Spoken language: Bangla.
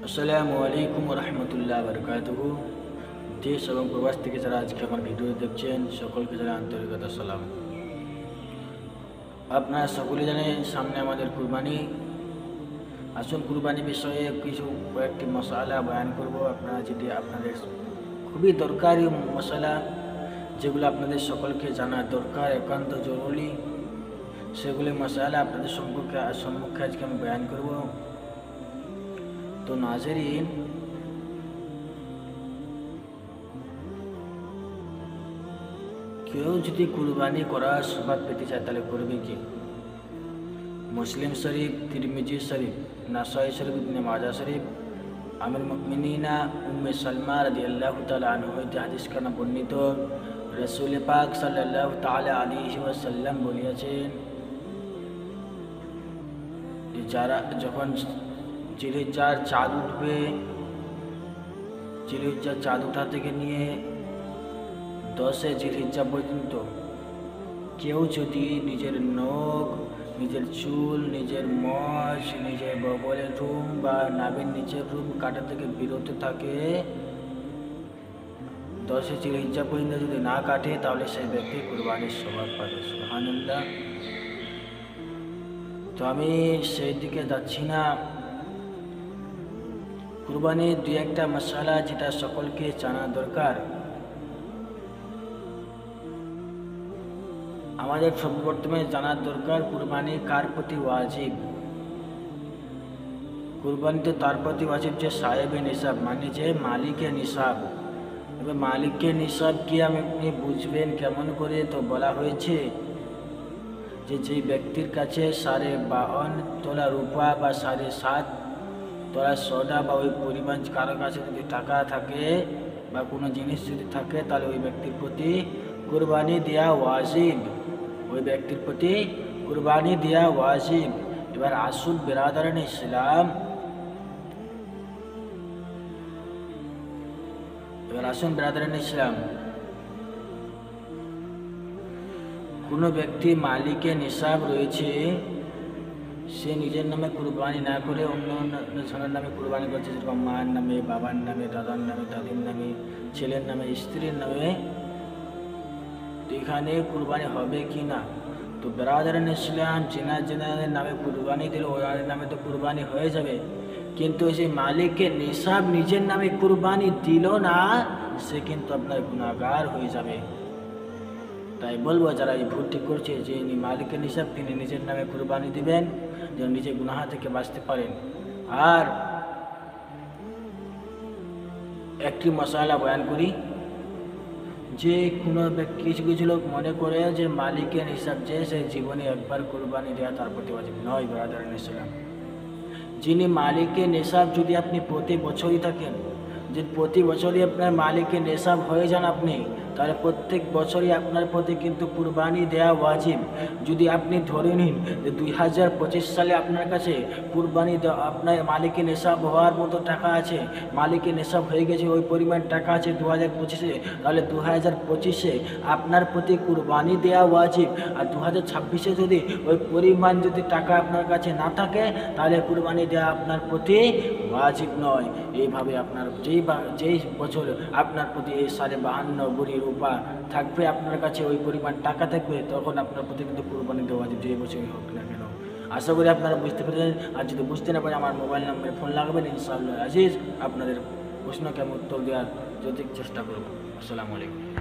আসসালামু আলাইকুম রহমতুল্লাহ বরকাতুহু। দেশ এবং প্রবাস থেকে যারা আজকে আমার ভিডিও দেখছেন সকলকে যারা আন্তরিকতা সালাম। আপনারা সকলে জানেন সামনে আমাদের কুরবানি। আসুন কুরবানি বিষয়ে কয়েকটি মশালা বয়ান করব। আপনারা যেটি আপনাদের খুবই দরকারি মশালা, যেগুলো আপনাদের সকলকে জানা দরকার, একান্ত জরুরি, সেগুলি মশালা আপনাদের সম্মুখে আজকে আমি বয়ান করব। তো নাজরিন, কেউ যদি কুরবানি করার সৌভাগ্য পেতে চায় তাহলে করবে কি? মুসলিম শরীফ, তিরমিজি শরীফ, নাসাই শরীফ, ইবনে মাজাহ শরীফ, আমির মুমিনিনা উম্মে সালমা রাদিয়াল্লাহু তাআলা আনহা হতে হাদিস কানা বর্ণিত, রাসূল পাক সাল্লাল্লাহু তাআলা আলাইহি ওয়াসাল্লাম বলেছেন যে যারা যখন জিলহিজ্জার চাঁদ উঠবে, জিলহিজ্জার চাঁদ ওঠা থেকে নিয়ে 10 জিলহিজ্জা পর্যন্ত কেউ যদি নিজের নখ, নিজের চুল, নিজের মশ, নিজের বগলের রুম বা নাভির নিচের রুম কাটা থেকে বিরত থাকে, 10 জিলহিজ্জা পর্যন্ত যদি না কাটে তাহলে সেই ব্যক্তি কুরবানির স্বভাব পাবে। সুবহানাল্লাহ। তো আমি সেই দিকে যাচ্ছি না। কুরবানির দুই একটা মশালা যেটা সকলকে জানা দরকার। আমাদের সর্বপ্রথমে জানার দরকার কুরবানি কার প্রতি ওয়াজিব। কুরবানি তো তার প্রতি ওয়াজিব যে সাহেবে নিসাব, মানে যে মালিকের নিসাব। এবার মালিকের নিসাব কি আপনি বুঝবেন কেমন করে? তো বলা হয়েছে যে যেই ব্যক্তির কাছে 52.5 তোলা রূপা বা 7.5 তোলা সোনা বা ওই পরিমাণ কারো কাছে যদি টাকা থাকে বা কোনো জিনিস যদি থাকে তাহলে ওই ব্যক্তির প্রতি কুরবানি দেওয়া ওয়াজিব। ওই ব্যক্তির প্রতি কুরবানি দেওয়া ওয়াজিব। এবার আসুন বিরাদারান ইসলাম, কোনো ব্যক্তি মালিকের নিসাব রয়েছে, সে নিজের নামে কুরবানি না করে অন্য জনের নামে কুরবানি করছে, যেরকম মার নামে, বাবার নামে, দাদার নামে, দাদির নামে, ছেলের নামে, স্ত্রীর নামে, এখানে কুরবানি হবে কি না? তো বিরাদারান ইসলাম, জেনার নামে কুরবানি দিল ওর নামে তো কুরবানি হয়ে যাবে, কিন্তু সেই মালিকের নিসাব নিজের নামে কুরবানি দিল না, সে কিন্তু আপনার গুনাহগার হয়ে যাবে। তাই বলবো যারা এই ভুলটি করছে যে মালিকের নিসাব তিনি নিজের নামে কুরবানি দিবেন, যেন নিজে গুনাহ থেকে বাঁচতে পারেন। আর একটি মশালা বয়ান করি যে কোনো কিছু কিছু লোক মনে করে যে মালিকের হিসাব যে সে জীবনে একবার কুরবানি দেওয়া তার প্রতি ওয়াজিব নয়। বিরাদারান ইসলাম, যিনি মালিকের নিসাব যদি আপনি প্রতি বছরই থাকেন, যে প্রতি বছরই আপনার মালিকের নিসাব হয়ে যান আপনি, তাহলে প্রত্যেক বছরই আপনার প্রতি কিন্তু কুরবানি দেওয়া ওয়াজিব। যদি আপনি ধরে নিন যে 2025 সালে আপনার কাছে কুরবানি দেওয়া আপনার মালিকের নিসাব হওয়ার মতো টাকা আছে, মালিকের নিসাব হয়ে গেছে, ওই পরিমাণ টাকা আছে 2025-এ, তাহলে 2025-এ আপনার প্রতি কুরবানি দেওয়া ওয়াজিব। আর 2026-এ যদি ওই পরিমাণ যদি টাকা আপনার কাছে না থাকে তাহলে কুরবানি দেওয়া আপনার প্রতি ওয়াজিব নয়। এইভাবে আপনার যেই বছর আপনার প্রতি এই 52 ভরি রূপা থাকবে, আপনার কাছে ওই পরিমাণ টাকা থাকবে, তখন আপনার প্রতি কিন্তু কুরবানি দেওয়া ওয়াজিব, যে বছরই হোক না কেন। আশা করি আপনারা বুঝতে পেরেছেন। আর যদি বুঝতে না পারেন আমার মোবাইল নাম্বারে ফোন লাগাবেন, ইনশাআল্লাহ আজিজ আপনাদের প্রশ্নকে আমি উত্তর দেওয়ার যদি চেষ্টা করব। আসসালামু আলাইকুম।